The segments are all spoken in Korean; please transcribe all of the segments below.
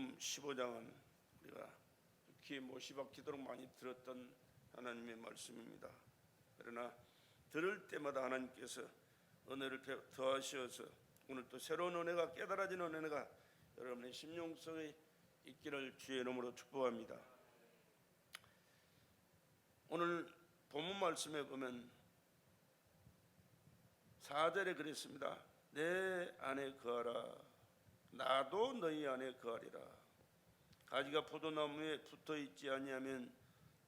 마태복음 15장은 우리가 귀에 못이 박히도록 많이 들었던 하나님의 말씀입니다. 그러나 들을 때마다 하나님께서 은혜를 더하셔서 오늘 또 새로운 은혜가, 깨달아지는 은혜가 여러분의 심령 속에 있기를 주의 이름으로 축복합니다. 오늘 본문 말씀에 보면 4절에 그랬습니다. 내 안에 거하라, 나도 너희 안에 거하리라. 가지가 포도나무에 붙어 있지 아니하면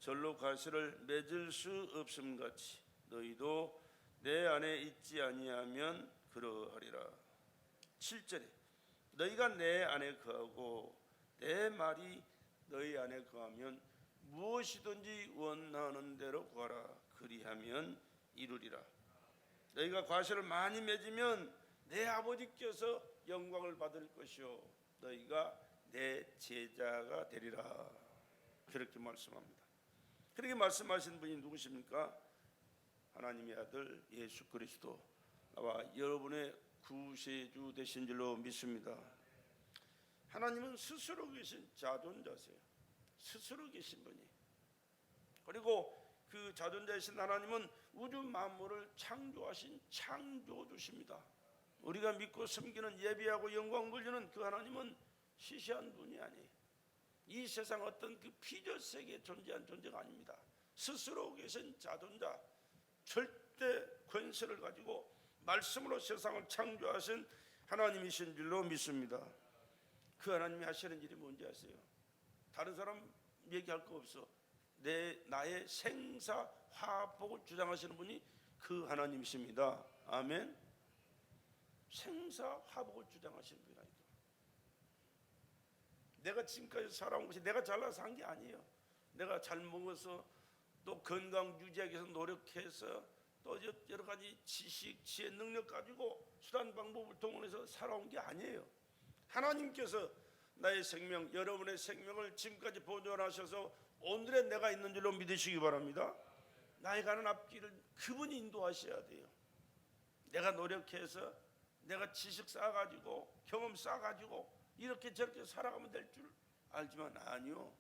절로 가시를 맺을 수 없음 같이 너희도 내 안에 있지 아니하면 그러하리라. 7절에 너희가 내 안에 거하고 내 말이 너희 안에 거하면 무엇이든지 원하는 대로 구하라. 그리하면 이루리라. 너희가 과실을 많이 맺으면 내 아버지께서 영광을 받을 것이요 너희가 내 제자가 되리라. 그렇게 말씀합니다. 그렇게 말씀하신 분이 누구십니까? 하나님의 아들 예수 그리스도, 나와 여러분의 구세주 되신 줄로 믿습니다. 하나님은 스스로 계신 자존자세요. 스스로 계신 분이. 그리고 그 자존자이신 하나님은 우주 만물을 창조하신 창조주십니다. 우리가 믿고 섬기는, 예배하고 영광 돌리는 그 하나님은 시시한 분이 아니에요. 이 세상 어떤 그 피조 세계에 존재한 존재가 아닙니다. 스스로 계신 자존자, 절대 권세를 가지고 말씀으로 세상을 창조하신 하나님이신 줄로 믿습니다. 그 하나님이 하시는 일이 뭔지 아세요? 다른 사람 얘기할 거 없어. 나의 생사 화복을 주장하시는 분이 그 하나님이십니다. 아멘. 생사 화복을 주장하시는 분이라니까. 내가 지금까지 살아온 것이 내가 잘나서 한 게 아니에요. 내가 잘 먹어서 또 건강 유지하기 위해서 노력해서 또 여러 가지 지식, 지혜, 능력 가지고 수단 방법을 동원해서 살아온 게 아니에요. 하나님께서 나의 생명, 여러분의 생명을 지금까지 보존하셔서 오늘의 내가 있는 줄로 믿으시기 바랍니다. 나의 가는 앞길을 그분이 인도하셔야 돼요. 내가 노력해서, 내가 지식 쌓아가지고, 경험 쌓아가지고 이렇게 저렇게 살아가면 될 줄 알지만 아니요.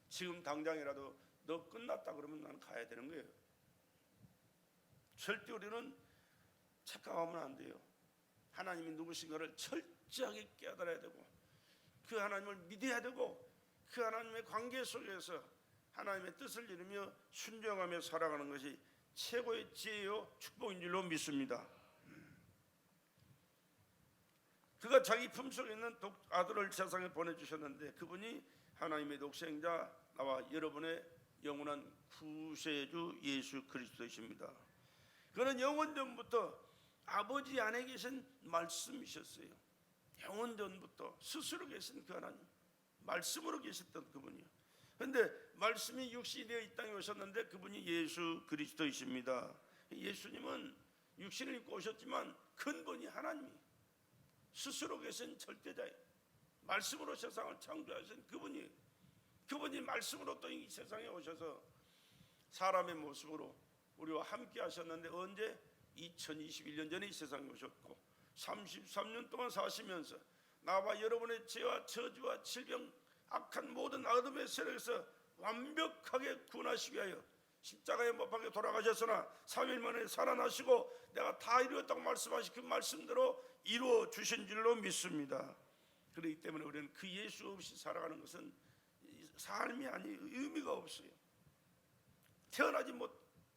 지금 당장이라도 너 끝났다 그러면 나는 가야 되는 거예요. 절대 우리는 착각하면 안 돼요. 하나님이 누구신가를 철저하게 깨달아야 되고, 그 하나님을 믿어야 되고, 그 하나님의 관계 속에서 하나님의 뜻을 이루며 순종하며 살아가는 것이 최고의 지혜요 축복인 줄로 믿습니다. 그가 자기 품속에 있는 아들을 세상에 보내주셨는데 그분이 하나님의 독생자, 나와 여러분의 영원한 구세주 예수 그리스도이십니다. 그는 영원전부터 아버지 안에 계신 말씀이셨어요. 영원전부터 스스로 계신 그 하나님, 말씀으로 계셨던 그분이요. 그런데 말씀이 육신이 되어 이 땅에 오셨는데 그분이 예수 그리스도이십니다. 예수님은 육신을 입고 오셨지만 근본이 하나님이 스스로 계신 절대자예요. 말씀으로 세상을 창조하신 그분이, 그분이 말씀으로 또 이 세상에 오셔서 사람의 모습으로 우리와 함께 하셨는데 언제? 2021년 전에 이 세상에 오셨고 33년 동안 사시면서 나와 여러분의 죄와 저주와 질병, 악한 모든 어둠의 세력에서 완벽하게 구원하시기 위하여 십자가에 못 박혀 돌아가셨으나 3일 만에 살아나시고 내가 다 이루었다고 말씀하신 그 말씀대로 이루어 주신 줄로 믿습니다. 그렇기 때문에 우리는 그 예수 없이 살아가는 것은 삶이 아니 의미가 없어요. 태어나지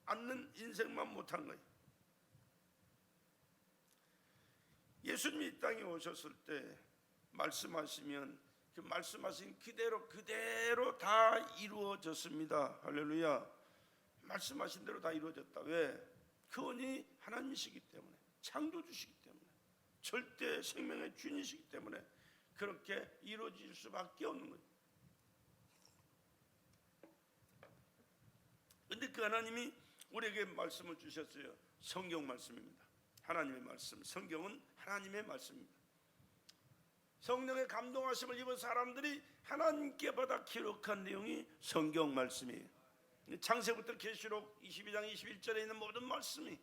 않는 인생만 못한 거예요. 예수님이 이 땅에 오셨을 때 말씀하시면 그 말씀하신 그대로 다 이루어졌습니다. 할렐루야. 말씀하신 대로 다 이루어졌다. 왜? 그분이 하나님이시기 때문에, 창조주시기 때문에, 절대 생명의 주인이시기 때문에 그렇게 이루어질 수밖에 없는 거예요. 그런데 그 하나님이 우리에게 말씀을 주셨어요. 성경 말씀입니다. 하나님의 말씀, 성경은 하나님의 말씀입니다. 성령의 감동하심을 입은 사람들이 하나님께 받아 기록한 내용이 성경 말씀이에요. 창세부터 계시록 22장 21절에 있는 모든 말씀이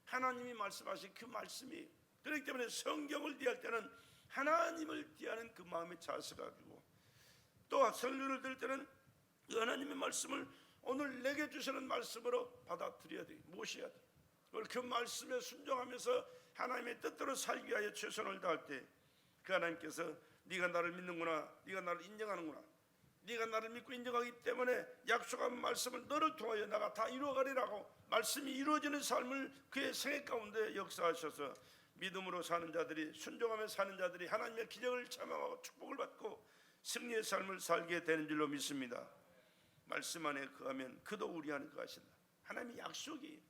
하나님이 말씀하신 그 말씀이에요. 그렇기 때문에 성경을 이해할 때는 하나님을 대하는 그 마음의 자세가 가지고, 또 성령을 들 때는 하나님의 말씀을 오늘 내게 주시는 말씀으로 받아들여야 돼, 모셔야 돼. 그 말씀에 순종하면서 하나님의 뜻대로 살기 위하여 최선을 다할 때 그 하나님께서 네가 나를 믿는구나, 네가 나를 인정하는구나, 네가 나를 믿고 인정하기 때문에 약속한 말씀을 너를 통하여 내가 다 이루어가리라고 말씀이 이루어지는 삶을 그의 생애 가운데 역사하셔서 믿음으로 사는 자들이, 순종하며 사는 자들이 하나님의 기적을 체험하고 축복을 받고 승리의 삶을 살게 되는 줄로 믿습니다. 말씀 안에 거하면 그도 우리 안에 거하신다. 하나님의 약속이,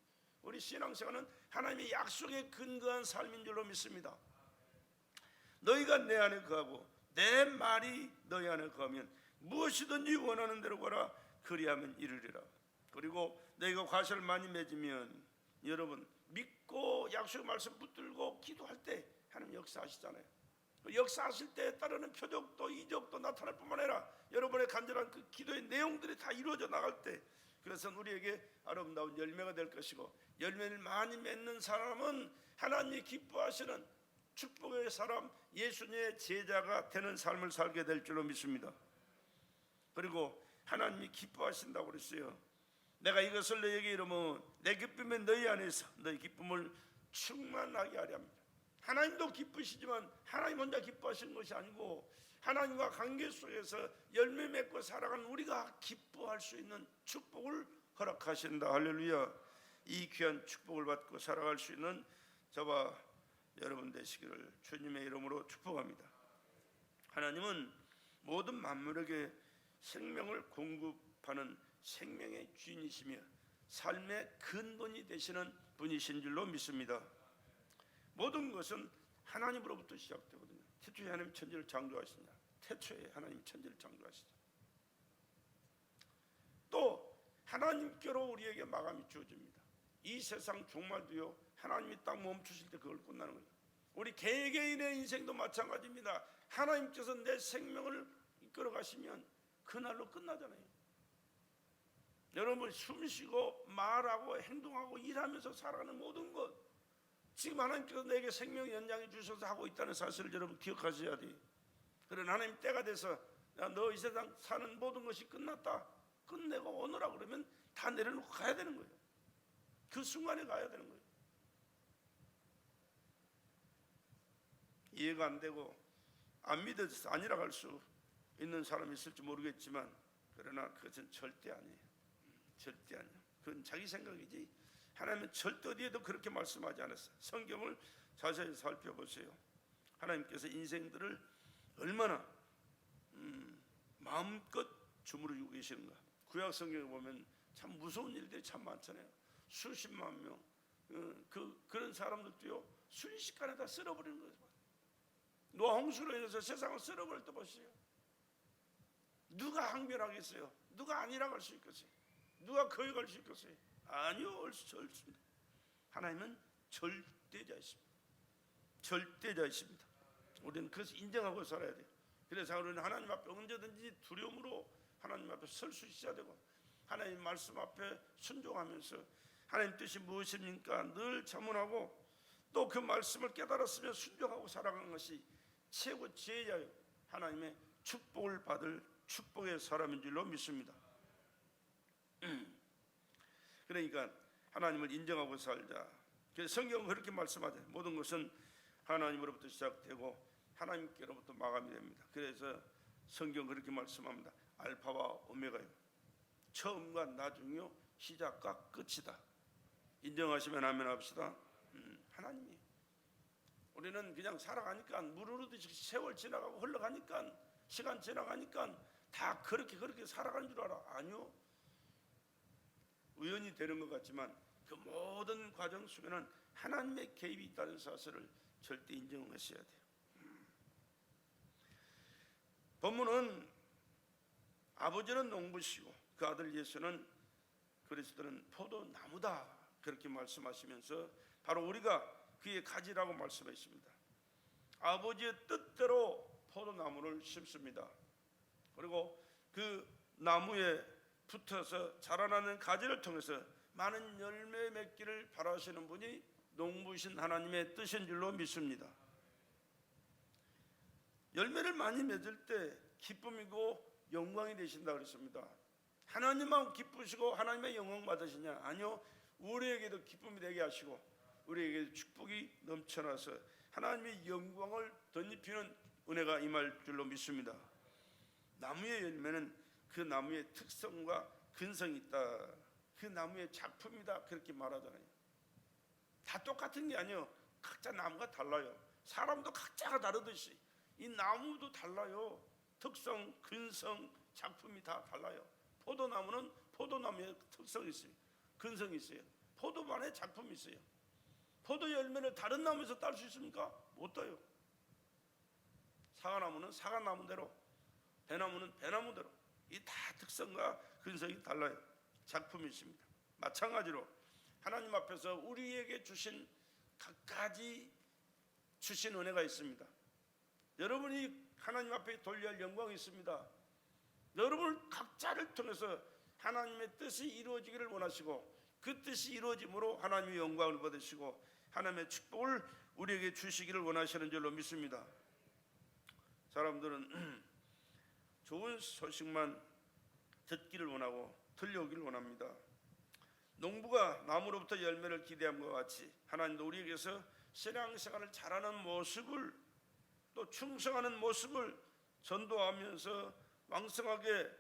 우리 신앙생활은 하나님의 약속에 근거한 삶인 줄로 믿습니다. 너희가 내 안에 거하고 내 말이 너희 안에 거하면 무엇이든지 원하는 대로 구하라, 그리하면 이루리라. 그리고 너희가 과실을 많이 맺으면, 여러분 믿고 약속의 말씀 붙들고 기도할 때 하나님 역사하시잖아요. 역사하실 때에 따르는 표적도 이적도 나타날 뿐만 아니라 여러분의 간절한 그 기도의 내용들이 다 이루어져 나갈 때, 그래서 우리에게 아름다운 열매가 될 것이고, 열매를 많이 맺는 사람은 하나님이 기뻐하시는 축복의 사람, 예수님의 제자가 되는 삶을 살게 될 줄로 믿습니다. 그리고 하나님이 기뻐하신다고 그랬어요. 내가 이것을 너희에게 이르면 내 기쁨이 너희 안에서 너희 기쁨을 충만하게 하려 합니다. 하나님도 기쁘시지만 하나님 혼자 기뻐하시는 것이 아니고 하나님과 관계 속에서 열매 맺고 살아가는 우리가 기뻐할 수 있는 축복을 허락하신다. 할렐루야. 이 귀한 축복을 받고 살아갈 수 있는 저와 여러분 되시기를 주님의 이름으로 축복합니다. 하나님은 모든 만물에게 생명을 공급하는 생명의 주인이시며 삶의 근본이 되시는 분이신 줄로 믿습니다. 모든 것은 하나님으로부터 시작되거든요. 태초에 하나님 천지를 창조하시냐, 태초에 하나님 천지를 창조하시냐. 또 하나님께로 우리에게 마감이 주어집니다. 이 세상 종말도요, 하나님이 딱 멈추실 때 그걸 끝나는 거예요. 우리 개개인의 인생도 마찬가지입니다. 하나님께서 내 생명을 이끌어 가시면 그날로 끝나잖아요. 여러분 숨쉬고 말하고 행동하고 일하면서 살아가는 모든 것, 지금 하나님께서 내게 생명 연장해 주셔서 하고 있다는 사실을 여러분 기억하셔야 돼요. 그러나 하나님 때가 돼서 너 이 세상 사는 모든 것이 끝났다, 끝내고 오너라 그러면 다 내려놓고 가야 되는 거예요. 그 순간에 가야 되는 거예요. 이해가 안 되고 안 믿어져서 아니라고 할 수 있는 사람이 있을지 모르겠지만, 그러나 그것은 절대 아니에요. 절대 아니에요. 그건 자기 생각이지 하나님은 절대 어디에도 그렇게 말씀하지 않았어요. 성경을 자세히 살펴보세요. 하나님께서 인생들을 얼마나 마음껏 주무르고 계시는가. 구약 성경에 보면 참 무서운 일들이 참 많잖아요. 수십만 명, 그런 사람들도요 순식간에 다 쓸어버리는 거예요. 노아 홍수로 인해서 세상을 쓸어버릴 때 보세요. 누가 항변하겠어요? 누가 아니라고 할 수 있겠어요? 누가 거역할 수 있겠어요? 아니요, 옳습니다. 하나님은 절대자이십니다. 절대자이십니다. 우리는 그것을 인정하고 살아야 돼요. 그래서 우리는 하나님 앞에 언제든지 두려움으로 하나님 앞에 설 수 있어야 되고, 하나님 말씀 앞에 순종하면서 하나님 뜻이 무엇입니까? 늘 자문하고 또 그 말씀을 깨달았으면 순종하고 살아가는 것이 최고 지혜자요, 하나님의 축복을 받을 축복의 사람인 줄로 믿습니다. 그러니까 하나님을 인정하고 살자. 그래서 성경은 그렇게 말씀하죠. 모든 것은 하나님으로부터 시작되고 하나님께로부터 마감이 됩니다. 그래서 성경 그렇게 말씀합니다. 알파와 오메가요, 처음과 나중이요, 시작과 끝이다. 인정하시면 아멘 합시다. 하나님이, 우리는 그냥 살아가니까 무르르듯이 세월 지나가고 흘러가니까, 시간 지나가니까 다 그렇게 살아가는 줄 알아. 아니요, 우연히 되는 것 같지만 그 모든 과정 속에는 하나님의 개입이 있다는 사실을 절대 인정하셔야 돼요. 본문은 아버지는 농부시고 그 아들 예수는 그리스도는 포도나무다, 그렇게 말씀하시면서 바로 우리가 그의 가지라고 말씀하십니다. 아버지의 뜻대로 포도나무를 심습니다. 그리고 그 나무에 붙어서 자라나는 가지를 통해서 많은 열매 맺기를 바라시는 분이 농부신 하나님의 뜻인 줄로 믿습니다. 열매를 많이 맺을 때 기쁨이고 영광이 되신다 그랬습니다. 하나님만 기쁘시고 하나님의 영광 받으시냐? 아니요, 우리에게도 기쁨이 되게 하시고 우리에게 축복이 넘쳐나서 하나님의 영광을 덧입히는 은혜가 임할 줄로 믿습니다. 나무의 열매는 그 나무의 특성과 근성이 있다. 그 나무의 작품이다. 그렇게 말하잖아요. 다 똑같은 게 아니에요. 각자 나무가 달라요. 사람도 각자가 다르듯이 이 나무도 달라요. 특성, 근성, 작품이 다 달라요. 포도나무는 포도나무의 특성이 있어요. 근성이 있어요. 포도만의 작품이 있어요. 포도 열매를 다른 나무에서 딸 수 있습니까? 못 따요. 사과나무는 사과나무대로, 배나무는 배나무대로 이 다 특성과 근성이 달라요. 작품이 있습니다. 마찬가지로 하나님 앞에서 우리에게 주신 각가지 주신 은혜가 있습니다. 여러분이 하나님 앞에 돌려야 할 영광이 있습니다. 여러분 각자를 통해서 하나님의 뜻이 이루어지기를 원하시고 그 뜻이 이루어짐으로 하나님의 영광을 받으시고 하나님의 축복을 우리에게 주시기를 원하시는 줄로 믿습니다. 사람들은 좋은 소식만 듣기를 원하고 들려오기를 원합니다. 농부가 나무로부터 열매를 기대함과 같이 하나님도 우리에게서 신앙생활을 잘하는 모습을 또 충성하는 모습을 전도하면서 왕성하게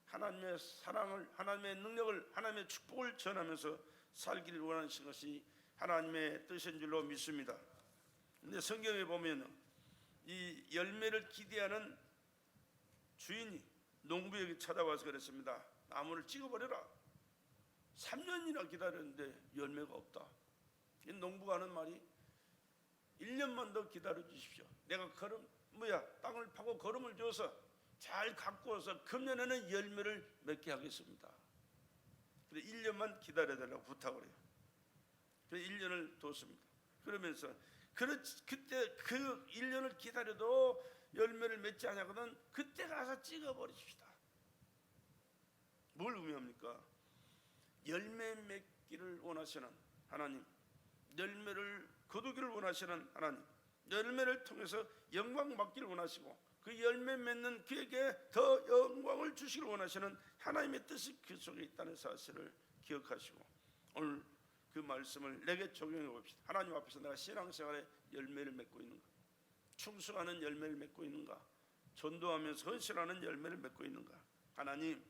하나님의 사랑을, 하나님의 능력을, 하나님의 축복을 전하면서 살기를 원하시는 것이 하나님의 뜻인 줄로 믿습니다. 근데 성경에 보면 이 열매를 기대하는 주인이 농부에게 찾아와서 그랬습니다. 나무를 찍어버려라. 3년이나 기다렸는데 열매가 없다. 이 농부가 하는 말이 1년만 더 기다려 주십시오. 내가 땅을 파고 거름을 줘서 잘 가꾸어서 금년에는 열매를 맺게 하겠습니다. 그래 1년만 기다려달라고 부탁을 해요. 그래 1년을 뒀습니다. 그러면서 그때 그 1년을 기다려도 열매를 맺지 않냐거든 그때 가서 찍어버리십시다. 뭘 의미합니까? 열매 맺기를 원하시는 하나님, 열매를 거두기를 원하시는 하나님, 열매를 통해서 영광 받기를 원하시고 그 열매 맺는 그에게 더 영광을 주시기를 원하시는 하나님의 뜻이 그 속에 있다는 사실을 기억하시고 오늘 그 말씀을 내게 적용해 봅시다. 하나님 앞에서 내가 신앙생활에 열매를 맺고 있는가? 충성하는 열매를 맺고 있는가? 전도하면서 헌신하는 열매를 맺고 있는가? 하나님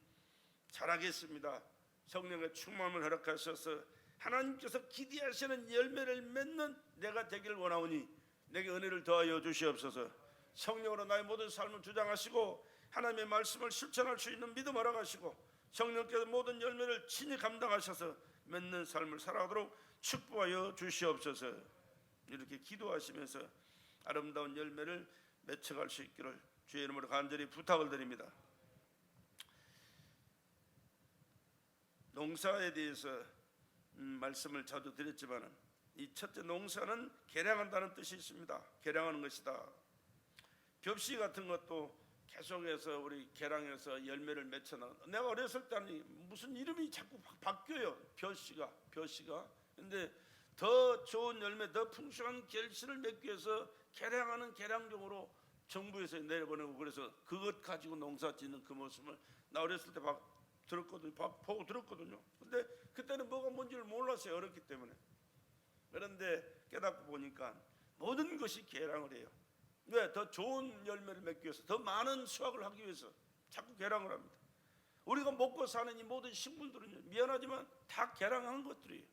잘하겠습니다. 성령의 충만을 허락하셔서 하나님께서 기대하시는 열매를 맺는 내가 되기를 원하오니 내게 은혜를 더하여 주시옵소서. 성령으로 나의 모든 삶을 주장하시고 하나님의 말씀을 실천할 수 있는 믿음 허락하시고 성령께서 모든 열매를 친히 감당하셔서 맺는 삶을 살아가도록 축복하여 주시옵소서. 이렇게 기도하시면서 아름다운 열매를 맺어갈 수 있기를 주의 이름으로 간절히 부탁을 드립니다. 농사에 대해서 말씀을 자주 드렸지만 이 첫째 농사는 개량한다는 뜻이 있습니다. 개량하는 것이다. 벽시 같은 것도 계속해서 우리 개량해서 열매를 맺혀나. 내가 어렸을 때는 무슨 이름이 자꾸 바뀌어요. 벼씨가. 근데 더 좋은 열매, 더 풍성한 결실을 맺기 위해서 개량하는 개량종으로 정부에서 내려보내고 그래서 그것 가지고 농사 짓는 그 모습을 나 어렸을 때 보고 들었거든요. 근데 그때는 뭐가 뭔지를 몰랐어요. 어렸기 때문에. 그런데 깨닫고 보니까 모든 것이 개량을 해요. 왜? 더 좋은 열매를 맺기 위해서, 더 많은 수확을 하기 위해서 자꾸 개량을 합니다. 우리가 먹고 사는 이 모든 식물들은요, 미안하지만 다 개량한 것들이에요.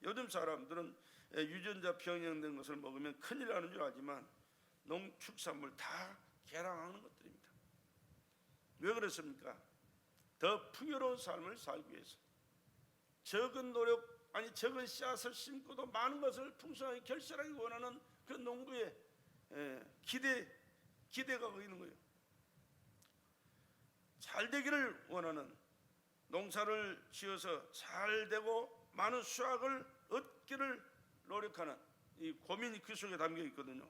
요즘 사람들은 유전자 변형된 것을 먹으면 큰일 나는 줄 알지만 농축산물 다 개량하는 것들입니다. 왜 그렇습니까? 더 풍요로운 삶을 살기 위해서 적은 노력, 적은 씨앗을 심고도 많은 것을 풍성하게 결실하기 원하는 그 농부의 기대가 있는 거예요. 잘 되기를 원하는, 농사를 지어서 잘 되고 많은 수확을 얻기를 노력하는 이 고민이 그 속에 담겨 있거든요.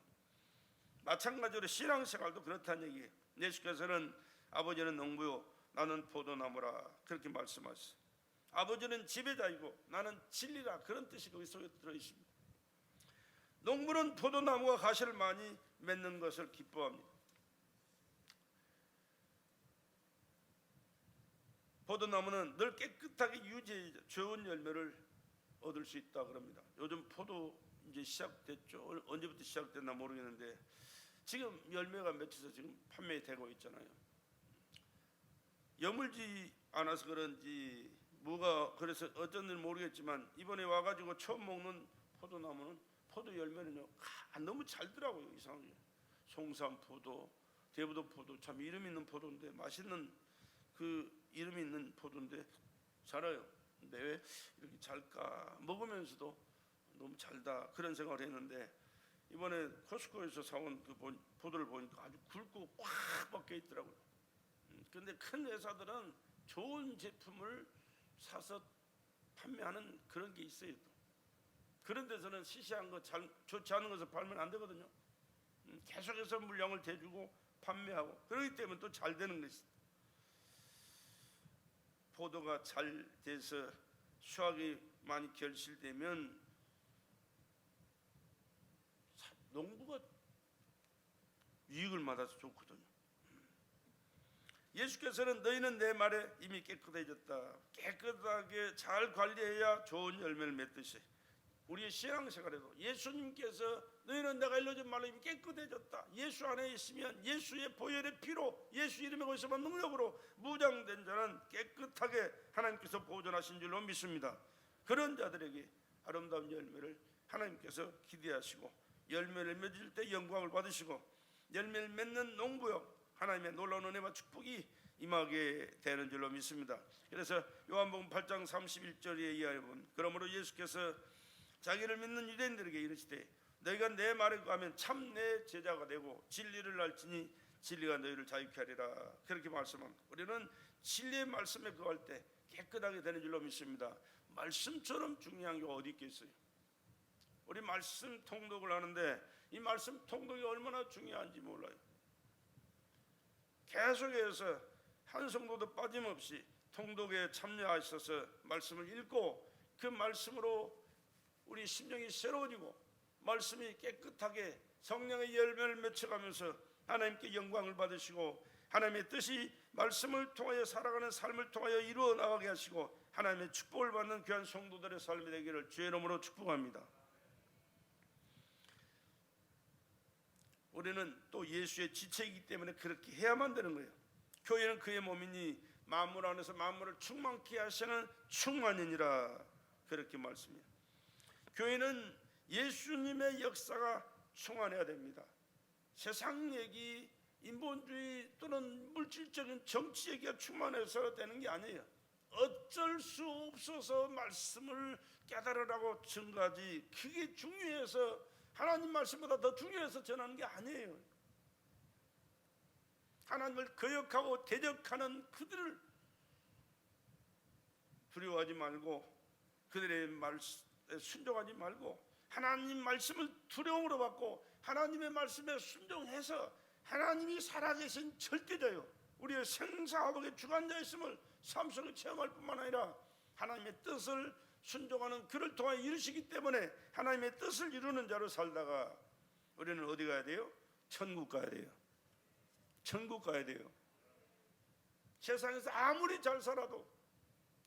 마찬가지로 신앙생활도 그렇다는 얘기예요. 예수께서는 아버지는 농부요 나는 포도나무라 그렇게 말씀하셨어요. 아버지는 지배자이고 나는 진리라, 그런 뜻이 거기 속에 들어있습니다. 농부는 포도나무가 가시를 많이 맺는 것을 기뻐합니다. 포도나무는 늘 깨끗하게 유지해 좋은 열매를 얻을 수 있다 그럽니다. 요즘 포도 이제 시작됐죠. 언제부터 시작됐나 모르겠는데 지금 열매가 맺혀서 지금 판매되고 있잖아요. 여물지 않아서 그런지 뭐가 그래서 어쩐지 모르겠지만 이번에 와가지고 처음 먹는 포도나무는 포도 열매는요 너무 잘더라고요. 이상하게 송산포도, 대부도포도 참 이름 있는 포도인데 맛있는 그 이름 있는 포도인데 잘해요. 근데 왜 이렇게 잘까? 먹으면서도 너무 잘다 그런 생각을 했는데 이번에 코스코에서 사온 그 포도를 보니까 아주 굵고 꽉 박혀 있더라고요. 근데 큰 회사들은 좋은 제품을 사서 판매하는 그런 게 있어요. 또. 그런 데서는 시시한 거 좋지 않은 것을 팔면 안 되거든요. 계속해서 물량을 대주고 판매하고 그렇기 때문에 또 잘 되는 것이. 포도가 잘 돼서 수확이 많이 결실되면 농부가 이익을 받아서 좋거든요. 예수께서는 너희는 내 말에 이미 깨끗해졌다. 깨끗하게 잘 관리해야 좋은 열매를 맺듯이 우리의 신앙생활에도 예수님께서 너희는 내가 일러준 말로 이미 깨끗해졌다. 예수 안에 있으면 예수의 보혈의 피로 예수 이름의 거기서만 능력으로 무장된 자는 깨끗하게 하나님께서 보존하신 줄로 믿습니다. 그런 자들에게 아름다운 열매를 하나님께서 기대하시고 열매를 맺을 때 영광을 받으시고 열매를 맺는 농부여 하나님의 놀라운 은혜와 축복이 임하게 되는 줄로 믿습니다. 그래서 요한복음 8장 31절에 이하여본 그러므로 예수께서 자기를 믿는 유대인들에게 이르시되 너희가 내 말에 거하면 참 내 제자가 되고 진리를 알지니 진리가 너희를 자유케 하리라 그렇게 말씀합니다. 우리는 진리의 말씀에 거할 때 깨끗하게 되는 줄로 믿습니다. 말씀처럼 중요한 게 어디 있겠어요? 우리 말씀 통독을 하는데 이 말씀 통독이 얼마나 중요한지 몰라요. 계속해서 한 성도도 빠짐없이 통독에 참여하셔서 말씀을 읽고 그 말씀으로 우리 심령이 새로워지고 말씀이 깨끗하게 성령의 열매를 맺혀가면서 하나님께 영광을 받으시고 하나님의 뜻이 말씀을 통하여 살아가는 삶을 통하여 이루어 나가게 하시고 하나님의 축복을 받는 귀한 성도들의 삶이 되기를 주의 이름으로 축복합니다. 우리는 또 예수의 지체이기 때문에 그렇게 해야만 되는 거예요. 교회는 그의 몸이니 만물 안에서 만물을 충만케 하시는 충만이니라 그렇게 말씀해요. 교회는 예수님의 역사가 충만해야 됩니다. 세상 얘기, 인본주의 또는 물질적인 정치 얘기가 충만해서 되는 게 아니에요. 어쩔 수 없어서 말씀을 깨달으라고 증거하지 그게 중요해서 하나님 말씀보다 더 중요해서 전하는 게 아니에요. 하나님을 거역하고 대적하는 그들을 두려워하지 말고 그들의 말씀에 순종하지 말고 하나님 말씀을 두려움으로 받고 하나님의 말씀에 순종해서 하나님이 살아계신 절대자요 우리의 생사화복의 주관자였음을 삶 속에 체험할 뿐만 아니라 하나님의 뜻을 순종하는 그를 통하여 이루시기 때문에 하나님의 뜻을 이루는 자로 살다가 우리는 어디 가야 돼요? 천국 가야 돼요. 천국 가야 돼요. 세상에서 아무리 잘 살아도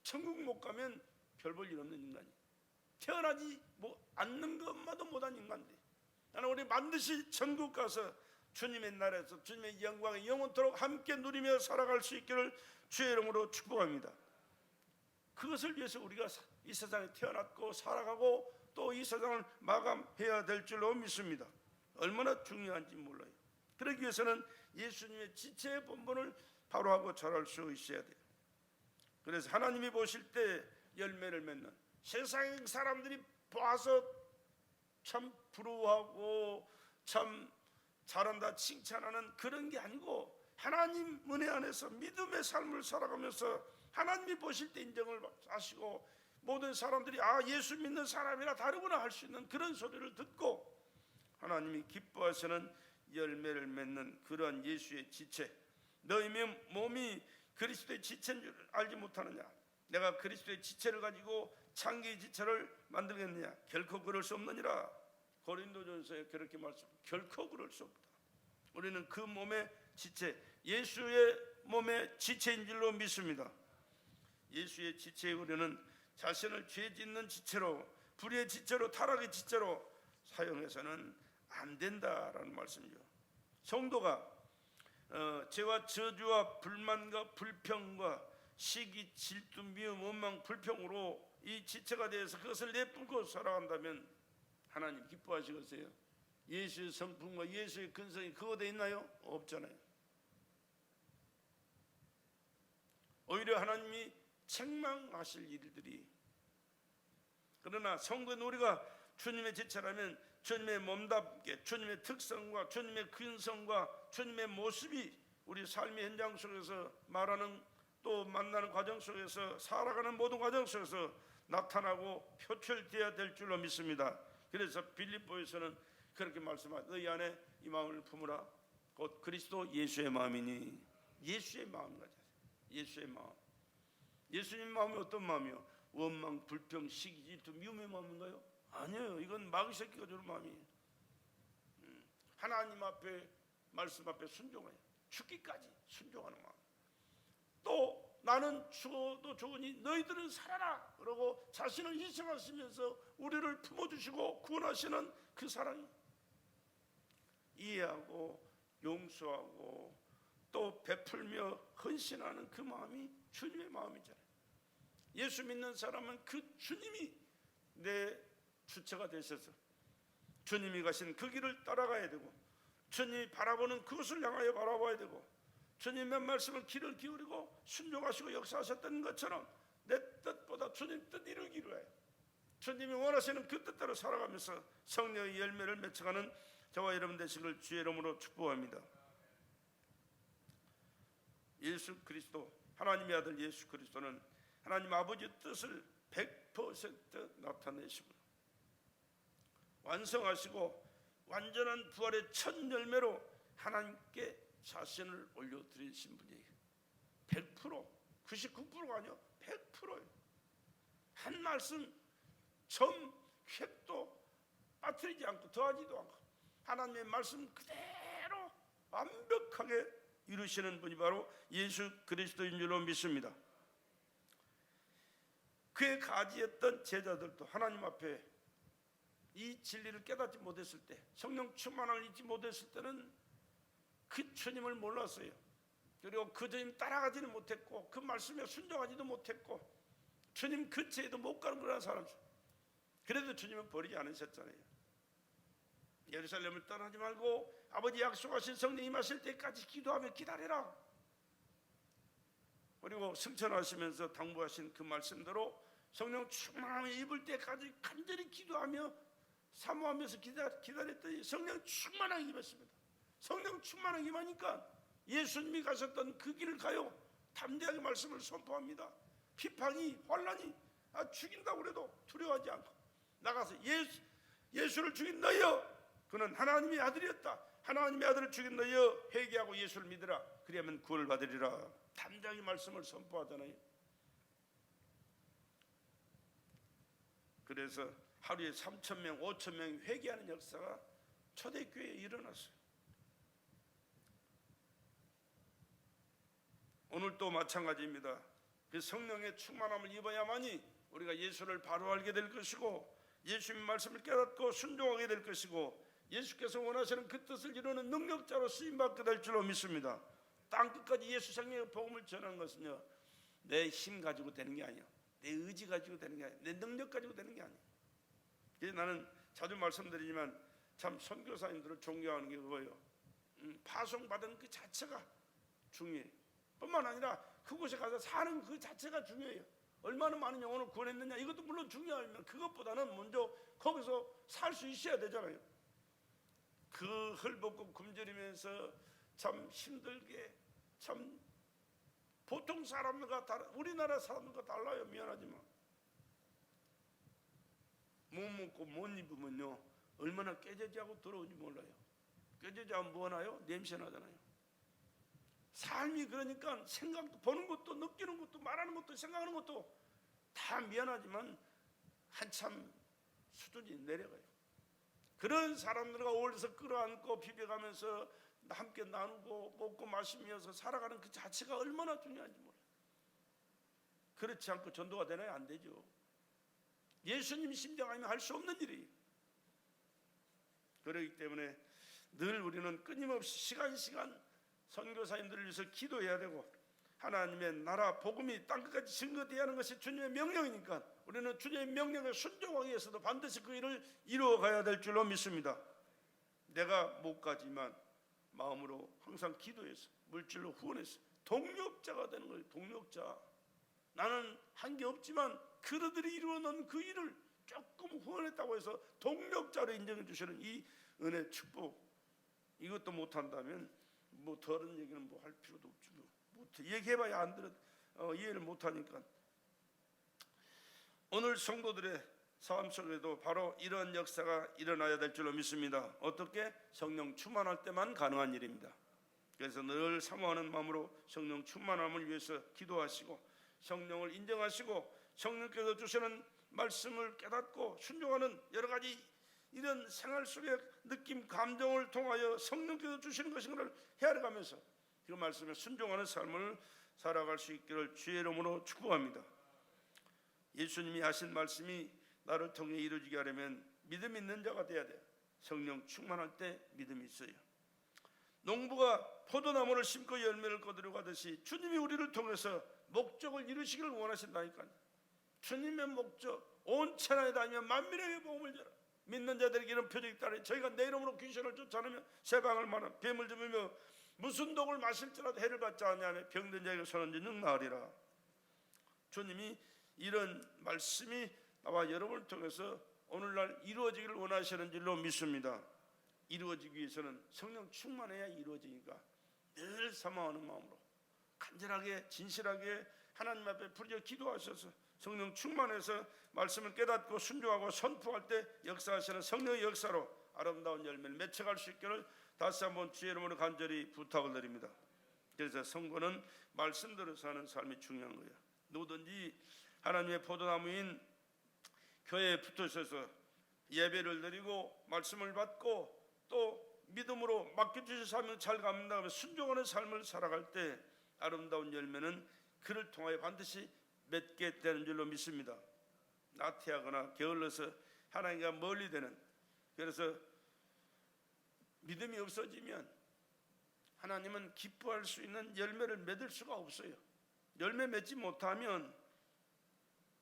천국 못 가면 별 볼 일 없는 인간이 태어나지 않는 것마도 못한 인간들. 나는 우리 반드시 천국 가서 주님의 나라에서 주님의 영광을 영원토록 함께 누리며 살아갈 수 있기를 주의 이름으로 축복합니다. 그것을 위해서 우리가 이 세상에 태어났고 살아가고 또 이 세상을 마감해야 될 줄로 믿습니다. 얼마나 중요한지 몰라요. 그러기 위해서는 예수님의 지체의 본분을 바로 하고 잘할 수 있어야 돼요. 그래서 하나님이 보실 때 열매를 맺는 세상 사람들이 봐서 참 부러워하고 참 잘한다 칭찬하는 그런 게 아니고 하나님 은혜 안에서 믿음의 삶을 살아가면서 하나님이 보실 때 인정을 하시고 모든 사람들이 예수 믿는 사람이라 다르구나 할 수 있는 그런 소리를 듣고 하나님이 기뻐하시는 열매를 맺는 그러한 예수의 지체. 너희 몸이 그리스도의 지체인 줄 알지 못하느냐? 내가 그리스도의 지체를 가지고 창기의 지체를 만들겠느냐? 결코 그럴 수 없느니라. 고린도전서에 그렇게 말씀. 결코 그럴 수 없다. 우리는 그 몸의 지체, 예수의 몸의 지체인 줄로 믿습니다. 예수의 지체에 우리는 자신을 죄 짓는 지체로, 불의의 지체로, 타락의 지체로 사용해서는 안 된다라는 말씀이죠. 성도가 죄와 저주와 불만과 불평과 시기, 질투, 미움, 원망, 불평으로 이 지체가 되어서 그것을 내뿜고 살아간다면 하나님 기뻐하시겠어요? 예수의 성품과 예수의 근성이 그거 돼 있나요? 없잖아요. 오히려 하나님이 책망하실 일들이, 그러나 성도인 우리가 주님의 지체라면 주님의 몸답게 주님의 특성과 주님의 근성과 주님의 모습이 우리 삶의 현장 속에서 말하는, 또 만나는 과정 속에서 살아가는 모든 과정 속에서 나타나고 표출되어야 될 줄로 믿습니다. 그래서 빌립보에서는 그렇게 말씀하죠. 너희 안에 이 마음을 품으라. 곧 그리스도 예수의 마음이니. 예수의 마음 가져야 돼요. 예수의 마음. 예수님 마음이 어떤 마음이요? 원망, 불평, 시기, 질투, 미움의 마음인가요? 아니에요. 이건 마귀 새끼가 주는 마음이에요. 하나님 앞에, 말씀 앞에 순종해요. 죽기까지 순종하는 마음. 또 나는 죽어도 좋으니 너희들은 살아라 그러고 자신을 희생하시면서 우리를 품어주시고 구원하시는 그 사랑이, 이해하고 용서하고 또 베풀며 헌신하는 그 마음이 주님의 마음이잖아요. 예수 믿는 사람은 그 주님이 내 주체가 되셔서 주님이 가신 그 길을 따라가야 되고, 주님이 바라보는 그것을 향하여 바라봐야 되고, 주님의 말씀을 귀를 기울이고 순종하시고 역사하셨던 것처럼 내 뜻보다 주님 뜻 이루기로 해요. 주님이 원하시는 그 뜻대로 살아가면서 성령의 열매를 맺어가는 저와 여러분 되시길 주의 이름으로 축복합니다. 예수 그리스도, 하나님의 아들 예수 그리스도는 하나님 아버지의 뜻을 100% 나타내시고 완성하시고 완전한 부활의 첫 열매로 하나님께 자신을 올려드리신 분이에요. 100%, 99%가 아니요 100%예요. 한 말씀 점 획도 빠뜨리지 않고 더하지도 않고 하나님의 말씀 그대로 완벽하게 이루시는 분이 바로 예수 그리스도인 줄로 믿습니다. 그의 가지였던 제자들도 하나님 앞에 이 진리를 깨닫지 못했을 때, 성령 충만을 잊지 못했을 때는 그 주님을 몰랐어요. 그리고 그 주님 따라가지는 못했고 그 말씀에 순종하지도 못했고 주님 근처에도 못 가는 그런 사람. 그래도 주님은 버리지 않으셨잖아요. 예루살렘을 떠나지 말고 아버지 약속하신 성령 임하실 때까지 기도하며 기다리라. 그리고 승천하시면서 당부하신 그 말씀대로 성령 충만함에 입을 때까지 간절히 기도하며 사모하면서 기다렸더니 성령 충만하게 입었습니다. 성령 충만하게 임하니까 예수님이 가셨던 그 길을 가요. 담대하게 말씀을 선포합니다. 비판이, 환난이 죽인다고 그래도 두려워하지 않고 나가서 예수를 죽인 너희여, 그는 하나님의 아들이었다. 하나님의 아들을 죽인 너희여, 회개하고 예수를 믿으라. 그리하면 구원을 받으리라. 담대하게 말씀을 선포하잖아요. 그래서 하루에 3,000명, 5,000명이 회개하는 역사가 초대교회에 일어났어요. 오늘도 마찬가지입니다. 그 성령의 충만함을 입어야만이 우리가 예수를 바로 알게 될 것이고 예수님의 말씀을 깨닫고 순종하게 될 것이고 예수께서 원하시는 그 뜻을 이루는 능력자로 쓰임받게 될 줄로 믿습니다. 땅끝까지 예수 생명의 복음을 전하는 것은요, 내 힘 가지고 되는 게 아니에요. 내 의지 가지고 되는 게 아니에요. 내 능력 가지고 되는 게 아니에요. 그래서 나는 자주 말씀드리지만 참 선교사님들을 존경하는 게 그거예요. 파송받은 그 자체가 중요해요. 뿐만 아니라 그곳에 가서 사는 그 자체가 중요해요. 얼마나 많은 영혼을 구원했느냐 이것도 물론 중요하지만 그것보다는 먼저 거기서 살 수 있어야 되잖아요. 그 헐벗고 굶주리면서 참 힘들게, 참 보통 사람들과 우리나라 사람들과 달라요. 미안하지만 못 먹고 못 입으면요 얼마나 깨져지하고 더러운지 몰라요. 깨져지하면 뭐 하나요? 냄새 나잖아요. 삶이 그러니까 생각도, 보는 것도, 느끼는 것도, 말하는 것도, 생각하는 것도 다 미안하지만 한참 수준이 내려가요. 그런 사람들과 어울려서 끌어안고 비벼가면서 함께 나누고 먹고 마시면서 살아가는 그 자체가 얼마나 중요한지 몰라요. 그렇지 않고 전도가 되나요? 안 되죠. 예수님 심정 아니면 할 수 없는 일이에요. 그렇기 때문에 늘 우리는 끊임없이 시간 선교사님들을 위해서 기도해야 되고, 하나님의 나라 복음이 땅끝까지 증거되어야 하는 것이 주님의 명령이니까 우리는 주님의 명령에 순종하기 위해서도 반드시 그 일을 이루어가야 될 줄로 믿습니다. 내가 못 가지만 마음으로 항상 기도해서 물질로 후원해서 동력자가 되는 거예요. 동력자. 나는 한 게 없지만 그들이 이루어놓은 그 일을 조금 후원했다고 해서 동력자로 인정해 주시는 이 은혜 축복, 이것도 못한다면 뭐 다른 얘기는 뭐 할 필요도 없지. 뭐 얘기해봐야 안 들어, 이해를 못하니까. 오늘 성도들의 삶 속에도 바로 이런 역사가 일어나야 될 줄로 믿습니다. 어떻게? 성령 충만할 때만 가능한 일입니다. 그래서 늘 사모하는 마음으로 성령 충만함을 위해서 기도하시고, 성령을 인정하시고, 성령께서 주시는 말씀을 깨닫고 순종하는 여러 가지 이런 생활 속의 느낌, 감정을 통하여 성령께서 주시는 것을 헤아려가면서 그 말씀에 순종하는 삶을 살아갈 수 있기를 주의 이름으로 축복합니다. 예수님이 하신 말씀이 나를 통해 이루어지게 하려면 믿음 있는 자가 돼야 돼요. 성령 충만할 때 믿음이 있어요. 농부가 포도나무를 심고 열매를 거두려 가듯이 주님이 우리를 통해서 목적을 이루시기를 원하신다니까요. 주님의 목적, 온 천하에 다니며 만민에게 복음을 전하라. 믿는 자들에게는 표적이 따르니 저희가 내 이름으로 귀신을 쫓아내며 새방을 말하며 뱀을 잡으며 무슨 독을 마실지라도 해를 받지 않냐며 병든 자에게 손 얹은 즉 나으리라. 주님이 이런 말씀이 나와 여러분을 통해서 오늘날 이루어지기를 원하시는 줄로 믿습니다. 이루어지기 위해서는 성령 충만해야 이루어지니까 늘 사모하는 마음으로 간절하게 진실하게 하나님 앞에 부르짖어 기도하셔서 성령 충만해서 말씀을 깨닫고 순종하고 선포할 때 역사하시는 성령의 역사로 아름다운 열매를 맺혀갈 수 있기를 다시 한번 주의 이름으로 간절히 부탁을 드립니다. 그래서 선거는 말씀대로 사는 삶이 중요한 거예요. 누구든지 하나님의 포도나무인 교회에 붙어 있어서 예배를 드리고 말씀을 받고 또 믿음으로 맡겨주신 삶을 잘 감당하며 순종하는 삶을 살아갈 때 아름다운 열매는 그를 통하여 반드시 맺게 되는 줄로 믿습니다. 나태하거나 게을러서 하나님과 멀리 되는, 그래서 믿음이 없어지면 하나님은 기뻐할 수 있는 열매를 맺을 수가 없어요. 열매 맺지 못하면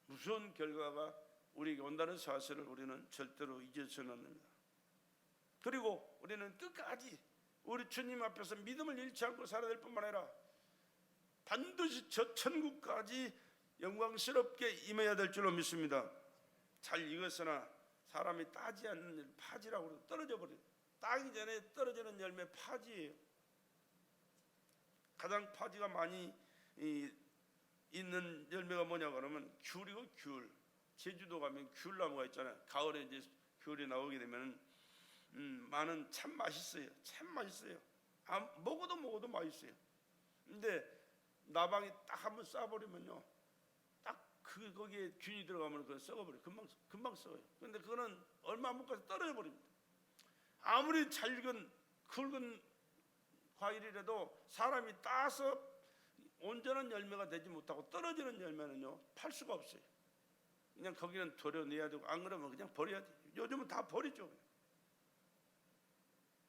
무서운 결과가 우리에게 온다는 사실을 우리는 절대로 잊어서는 안 됩니다. 그리고 우리는 끝까지 우리 주님 앞에서 믿음을 잃지 않고 살아야 될 뿐만 아니라 반드시 저 천국까지 영광스럽게 임해야 될 줄로 믿습니다. 잘 익었으나 사람이 따지 않는 일, 파지라고 그러고 떨어져 버려요. 따기 전에 떨어지는 열매 파지예요. 가장 파지가 많이 있는 열매가 뭐냐 그러면 귤이고 귤. 제주도 가면 귤나무가 있잖아요. 가을에 이제 귤이 나오게 되면 많은 참 맛있어요. 참 맛있어요. 먹어도 맛있어요. 근데 나방이 딱 한번 쏴버리면요, 딱 거기에 균이 들어가면 그건 썩어버려요. 금방 썩어요. 근데 그거는 얼마 못 가서 떨어져 버립니다. 아무리 잘 익은 굵은 과일이라도 사람이 따서 온전한 열매가 되지 못하고 떨어지는 열매는요 팔 수가 없어요. 그냥 거기는 도려내야 되고, 안 그러면 그냥 버려야 돼요. 요즘은 다 버리죠.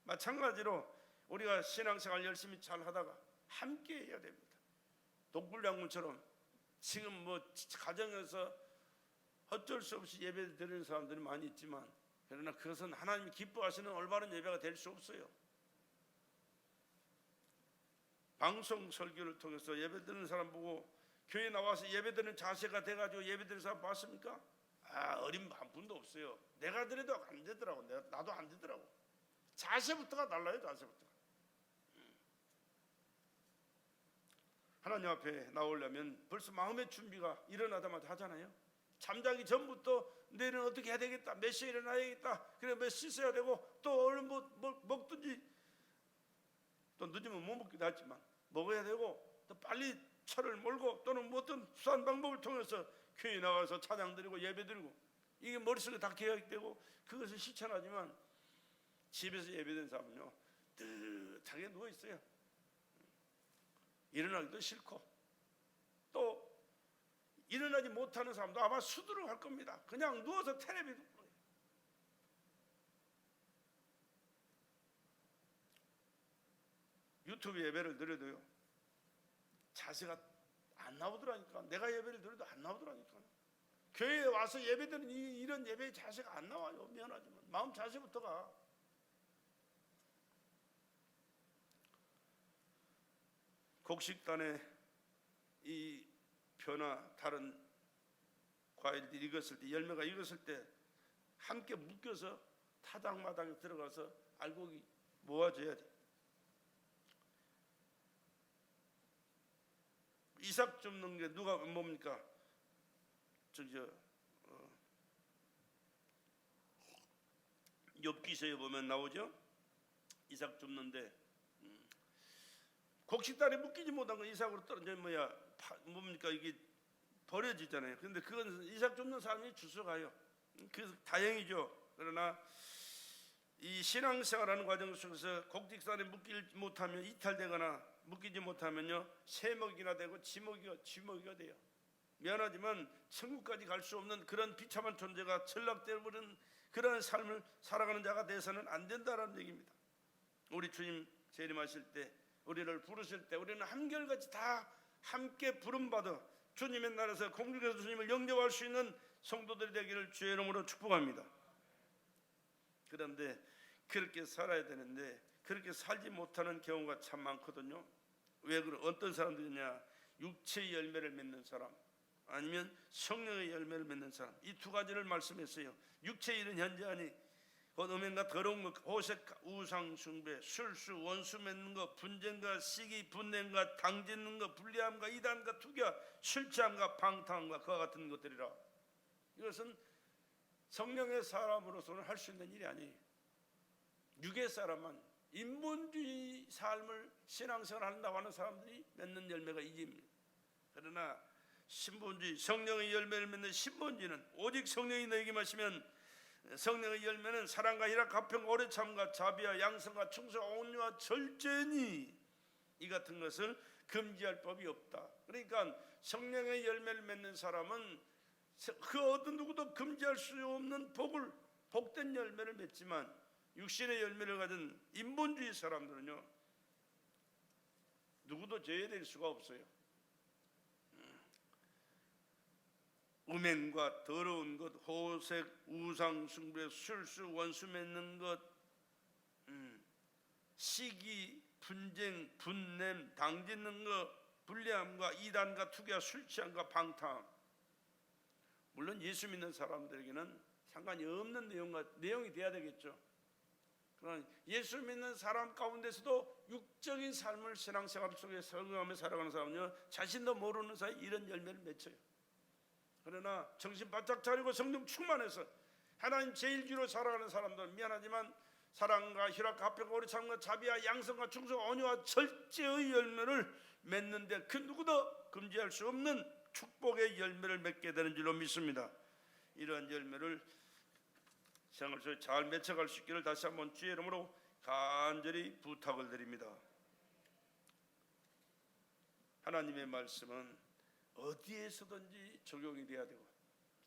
마찬가지로 우리가 신앙생활 열심히 잘 하다가 함께 해야 됩니다. 독불양문처럼 지금 뭐 가정에서 어쩔 수 없이 예배 드리는 사람들이 많이 있지만, 그러나 그것은 하나님이 기뻐하시는 올바른 예배가 될 수 없어요. 방송 설교를 통해서 예배 드리는 사람 보고 교회 나와서 예배 드리는 자세가 돼가지고 예배 드리는 사람 봤습니까? 어린 한 분도 없어요. 내가 드려도 안 되더라고. 나도 안 되더라고. 자세부터가 달라요. 자세부터가. 하나님 앞에 나오려면 벌써 마음의 준비가 일어나자마자 하잖아요. 잠자기 전부터 내일은 어떻게 해야 되겠다, 몇 시에 일어나야겠다, 그래 몇 씻어야 되고, 또 얼른 뭐 먹든지, 또 늦으면 못 먹기도 하지만 먹어야 되고, 또 빨리 차를 몰고 또는 뭐 어떤 수단 방법을 통해서 교회에 나가서 찬양 드리고 예배 드리고, 이게 머릿속에 다 계획되고 그것을 실천하지만 집에서 예배드리는 사람은요 뜨뜻하게 누워 있어요. 일어나기도 싫고, 또 일어나지 못하는 사람도 아마 수두룩 할 겁니다. 그냥 누워서 텔레비 보고. 유튜브 예배를 드려도요 자세가 안 나오더라니까. 내가 예배를 드려도 안 나오더라니까. 교회에 와서 예배드리는 이런 예배의 자세가 안 나와요. 미안하지만 마음 자세부터가. 곡식단에 이 벼나 다른 과일들이 익었을 때, 열매가 익었을 때 함께 묶여서 타당마당에 들어가서 알곡이 모아져야 돼. 이삭 줍는 게 누가 뭡니까? 욥기서에 보면 나오죠. 이삭 줍는데 곡식단에 묶이지 못한 건 이삭으로 떨어져 뭡니까? 이게 버려지잖아요. 그런데 그건 이삭 줍는 사람이 주워가요. 그래서 다행이죠. 그러나 이 신앙생활하는 과정 속에서 곡식단에 묶이지 못하면 이탈되거나 묶이지 못하면요 새먹이나 되고 쥐먹이가 돼요. 미안하지만 천국까지 갈 수 없는 그런 비참한 존재가 전락되어버린 그런 삶을 살아가는 자가 돼서는 안 된다라는 얘기입니다. 우리 주님 재림하실 때, 우리를 부르실 때 우리는 한결같이 다 함께 부름받아 주님의 나라에서 공중에서 주님을 영접할 수 있는 성도들이 되기를 주의 이름으로 축복합니다. 그런데 그렇게 살아야 되는데 그렇게 살지 못하는 경우가 참 많거든요. 왜 그래? 어떤 사람들이냐? 육체의 열매를 맺는 사람, 아니면 성령의 열매를 맺는 사람. 이 두 가지를 말씀했어요. 육체의 일은 현저하니 곧 음행과 더러운 것, 호색, 우상 숭배, 술수, 원수 맺는 것, 분쟁과 시기, 분냄과 당짓는 것, 불리함과 이단과 투기와 술 취함과 방탕함과 그와 같은 것들이라. 이것은 성령의 사람으로서는 할 수 있는 일이 아니에요. 육의 사람만, 인본주의 삶을 신앙생활 한다고 하는 사람들이 맺는 열매가 이집니다. 그러나 신본주의, 성령의 열매를 맺는 신본주의는 오직 성령이 너에게 마시면, 성령의 열매는 사랑과 희락, 화평, 오래 참과 자비와 양성과 충성과 온유와 절제니 이 같은 것을 금지할 법이 없다. 그러니까 성령의 열매를 맺는 사람은 그 어떤 누구도 금지할 수 없는 복된 열매를 맺지만, 육신의 열매를 가진 인본주의 사람들은요 누구도 제외될 수가 없어요. 음행과 더러운 것, 호색, 우상 숭배, 술수, 원수 맺는 것, 시기, 분쟁, 분냄, 당짓는 것, 불리함과 이단과 투기와 술 취함과 방탕. 물론 예수 믿는 사람들에게는 상관이 없는 내용이 돼야 되겠죠. 그러나 예수 믿는 사람 가운데서도 육적인 삶을 신앙생활 속에 적응하며 살아가는 사람은요 자신도 모르는 사이 이런 열매를 맺혀요. 그러나 정신 바짝 차리고 성령 충만해서 하나님 제일주로 살아가는 사람들은 미안하지만 사랑과 희락과 화평과 오래 참과 자비와 양성과 충성, 온유와 절제의 열매를 맺는데 그 누구도 금지할 수 없는 축복의 열매를 맺게 되는 줄로 믿습니다. 이러한 열매를 생활 속에 잘 맺혀갈 수 있기를 다시 한번 주의 이름으로 간절히 부탁을 드립니다. 하나님의 말씀은 어디에서든지 적용이 돼야 되고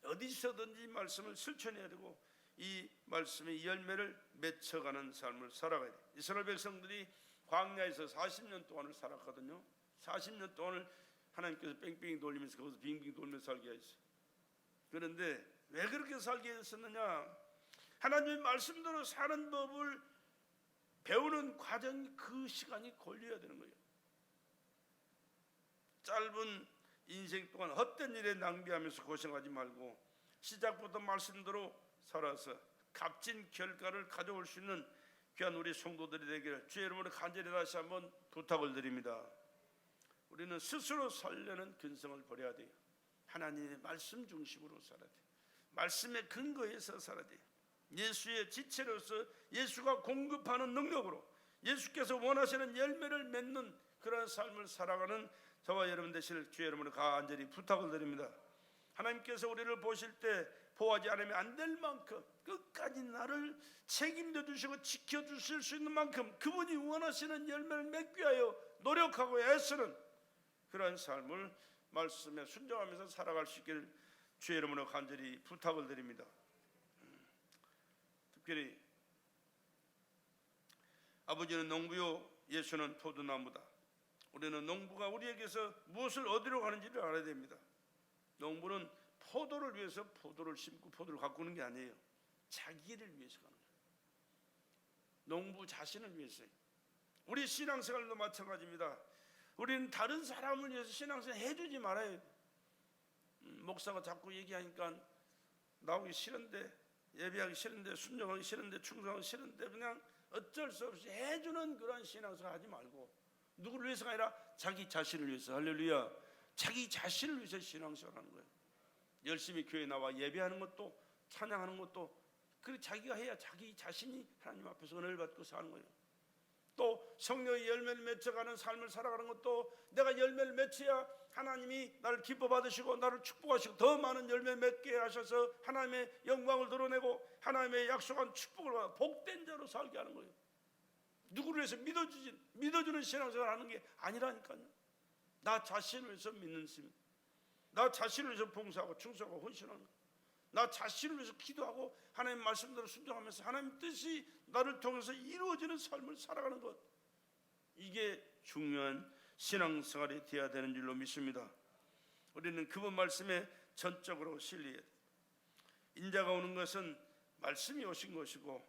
어디서든지 말씀을 실천해야 되고 이 말씀의 열매를 맺혀가는 삶을 살아가야 돼요. 이스라엘 백성들이 광야에서 40년 동안을 살았거든요. 40년 동안을 하나님께서 뺑뺑이 돌리면서 거기서 빙빙 돌면서 살게 하셨어요. 그런데 왜 그렇게 살게 했었느냐? 하나님의 말씀대로 사는 법을 배우는 과정이 그 시간이 걸려야 되는 거예요. 짧은 인생 동안 헛된 일에 낭비하면서 고생하지 말고 시작부터 말씀대로 살아서 값진 결과를 가져올 수 있는 귀한 우리 성도들이 되기를 주의 이름으로 간절히 다시 한번 부탁을 드립니다. 우리는 스스로 살려는 근성을 버려야 돼요. 하나님의 말씀 중심으로 살아야 돼요. 말씀의 근거에서 살아야 돼요. 예수의 지체로서 예수가 공급하는 능력으로 예수께서 원하시는 열매를 맺는 그런 삶을 살아가는 저와 여러분 되실 주의 이름으로 간절히 부탁을 드립니다. 하나님께서 우리를 보실 때 보호하지 않으면 안 될 만큼 끝까지 나를 책임져 주시고 지켜주실 수 있는 만큼 그분이 원하시는 열매를 맺기 위하여 노력하고 애쓰는 그런 삶을 말씀에 순종하면서 살아갈 수 있기를 주의 이름으로 간절히 부탁을 드립니다. 특별히 아버지는 농부요 예수는 포도나무다. 우리는 농부가 우리에게서 무엇을 얻으려고 하는지를 알아야 됩니다. 농부는 포도를 위해서 포도를 심고 포도를 가꾸는 게 아니에요. 자기를 위해서 가는 거예요. 농부 자신을 위해서요. 우리 신앙생활도 마찬가지입니다. 우리는 다른 사람을 위해서 신앙생활 해주지 말아야 돼요. 목사가 자꾸 얘기하니까 나오기 싫은데, 예배하기 싫은데, 순종하기 싫은데, 충성하기 싫은데 그냥 어쩔 수 없이 해주는 그런 신앙생활 하지 말고 누구를 위해서가 아니라 자기 자신을 위해서, 할렐루야, 자기 자신을 위해서 신앙생활 하는 거예요. 열심히 교회 나와 예배하는 것도 찬양하는 것도 그렇게 자기가 해야 자기 자신이 하나님 앞에서 은혜를 받고 사는 거예요. 또 성령의 열매를 맺어가는 삶을 살아가는 것도 내가 열매를 맺어야 하나님이 나를 기뻐 받으시고 나를 축복하시고 더 많은 열매 맺게 하셔서 하나님의 영광을 드러내고 하나님의 약속한 축복을 받아 복된 자로 살게 하는 거예요. 누구를 위해서 믿어주는 신앙생활을 하는 게 아니라니까요. 나 자신을 위해서 믿는 심, 나 자신을 위해서 봉사하고 충성하고 헌신하는 거예요. 나 자신을 위해서 기도하고 하나님 말씀대로 순종하면서 하나님 뜻이 나를 통해서 이루어지는 삶을 살아가는 것, 이게 중요한 신앙생활이 되어야 되는 줄로 믿습니다. 우리는 그분 말씀에 전적으로 신뢰해야 돼요. 인자가 오는 것은 말씀이 오신 것이고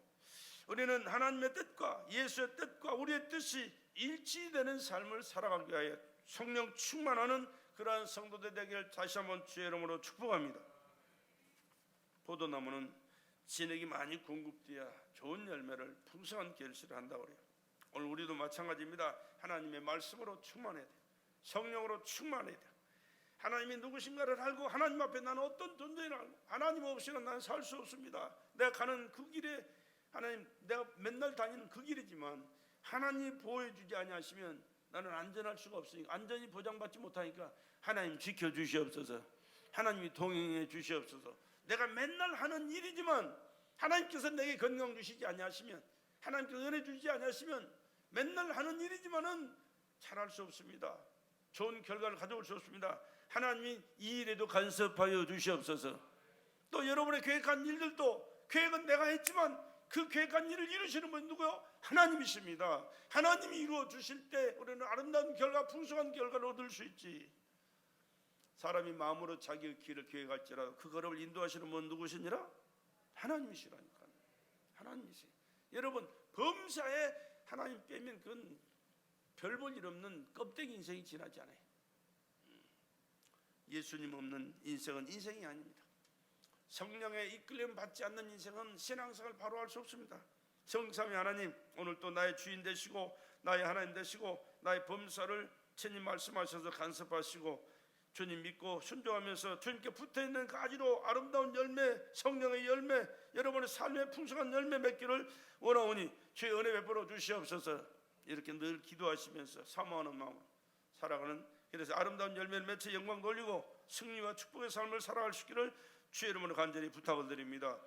우리는 하나님의 뜻과 예수의 뜻과 우리의 뜻이 일치되는 삶을 살아가기 위하여 성령 충만하는 그러한 성도들 되기를 다시 한번 주의 이름으로 축복합니다. 포도나무는 진액이 많이 공급되어야 좋은 열매를 풍성한 결실을 한다고 그래요. 오늘 우리도 마찬가지입니다. 하나님의 말씀으로 충만해야 돼요. 성령으로 충만해야 돼요. 하나님이 누구신가를 알고 하나님 앞에 나는 어떤 존재인지 알고 하나님 없이는 나는 살 수 없습니다. 내가 가는 그 길에 하나님, 내가 맨날 다니는 그 길이지만 하나님이 보호해주지 아니하시면 나는 안전할 수가 없으니까, 안전이 보장받지 못하니까 하나님 지켜주시옵소서, 하나님이 동행해 주시옵소서. 내가 맨날 하는 일이지만 하나님께서 내게 건강 주시지 아니하시면, 하나님께서 은혜 주시지 아니하시면 맨날 하는 일이지만은 잘할 수 없습니다. 좋은 결과를 가져올 수 없습니다. 하나님이 이 일에도 간섭하여 주시옵소서. 또 여러분의 계획한 일들도 계획은 내가 했지만 그 계획한 일을 이루시는 분은 누구요? 하나님이십니다. 하나님이 이루어 주실 때 우리는 아름다운 결과, 풍성한 결과를 얻을 수 있지. 사람이 마음으로 자기의 길을 계획할지라도 그 걸음을 인도하시는 분은 누구시니라? 하나님이시라니까. 하나님이시. 여러분, 범사에 하나님 빼면 그건 별 볼 일 없는 껍데기 인생이 지나지 않아요. 예수님 없는 인생은 인생이 아닙니다. 성령의 이끌림 받지 않는 인생은 신앙생활을 바로 할 수 없습니다. 성삼위 하나님, 오늘 또 나의 주인 되시고 나의 하나님 되시고 나의 범사를 주님 말씀하셔서 간섭하시고 주님 믿고 순종하면서 주님께 붙어있는 가지로 아름다운 열매, 성령의 열매, 여러분의 삶의 풍성한 열매 맺기를 원하오니 주의 은혜 베풀어 주시옵소서. 이렇게 늘 기도하시면서 사모하는 마음으로 살아가는, 그래서 아름다운 열매를 맺어 영광 돌리고 승리와 축복의 삶을 살아갈 수 있기를 주의 이름으로 간절히 부탁을 드립니다.